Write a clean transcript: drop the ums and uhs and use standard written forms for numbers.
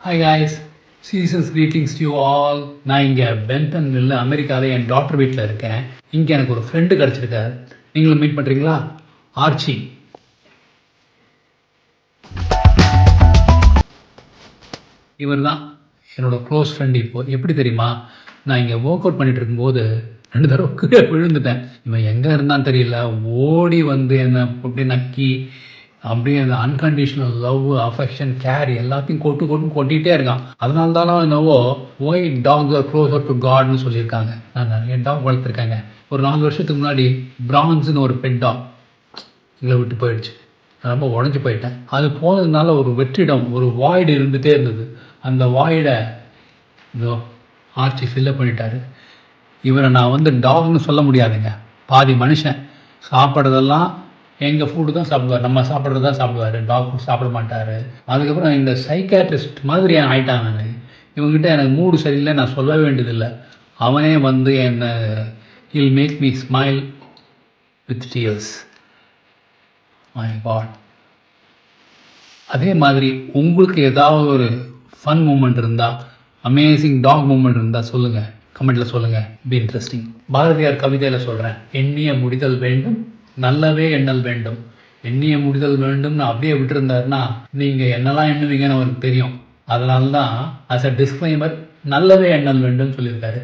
Hi guys, seasons greetings to you all. நான் இங்கே பென்டன்ல அமெரிக்காவில் என் டாக்டர் வீட்டில் இருக்கேன். இங்கே எனக்கு ஒரு ஃப்ரெண்டு கிடச்சிருக்காரு. நீங்களும் மீட் பண்ணுறீங்களா? ஆர்ச்சி. இவர் தான் என்னோட க்ளோஸ் ஃப்ரெண்டு. இப்போது எப்படி தெரியுமா, நான் இங்கே ஒர்க் அவுட் பண்ணிகிட்டு இருக்கும்போது 2 தடவை கீழே விழுந்துட்டேன். இவன் எங்கே இருந்தான்னு தெரியல, ஓடி வந்து என்னை அப்படியே நக்கி அப்படியே அந்த அன்கண்டிஷனல் லவ், அஃபெக்ஷன், கேர் எல்லாத்தையும் கொட்டிகிட்டே இருக்கான். அதனால தானோ என்னவோ why dogs are closer to காட்னு சொல்லியிருக்காங்க. நான் நிறைய டாக் வளர்த்துருக்கேங்க. ஒரு 4 வருஷத்துக்கு முன்னாடி பிரான்ஸ்னு ஒரு பெட் டாக் எங்களை விட்டு போயிடுச்சு. நான் ரொம்ப உடஞ்சி போயிட்டேன். அது போனதுனால ஒரு வெற்றிடம், ஒரு வாய்டு இருந்துகிட்டே இருந்தது. அந்த வாய்டை இதோ ஆர்ச்சி ஃபில்லப் பண்ணிட்டாரு. இவரை நான் வந்து டாக்னு சொல்ல முடியாதுங்க, பாதி மனுஷன். சாப்பிட்றதெல்லாம் எங்கள் ஃபுட்டு தான் சாப்பிடுவார், நம்ம சாப்பிட்றது தான் சாப்பிடுவார், டாக் ஃபுட் சாப்பிட மாட்டார். அதுக்கப்புறம் இந்த சைக்காட்ரிஸ்ட் மாதிரி ஆகிட்டான். நான் இவங்ககிட்ட எனக்கு மூடு சரியில்லை, நான் சொல்ல வேண்டியதில்லை. அவனே வந்து என்னை he'll make me smile with tears. My god. அதே மாதிரி உங்களுக்கு ஏதாவது ஒரு ஃபன் மூமெண்ட் இருந்தால், அமேசிங் டாக் மூமெண்ட் இருந்தால் சொல்லுங்கள், கமெண்ட்டில் சொல்லுங்கள். Be interesting. பாரதியார் கவிதையில் சொல்கிறேன், எண்ணிய முடிதல் வேண்டும், நல்லவே எண்ணல் வேண்டும். எண்ணிய முடிதல் வேண்டும்னு அப்படியே விட்டுருந்தாருன்னா நீங்கள் என்னெல்லாம் எண்ணுவீங்கன்னு அவருக்கு தெரியும். அதனால தான் அஸ் அ டிஸ்க்ளைமர் நல்லவே எண்ணல் வேண்டும்னு சொல்லியிருக்காரு.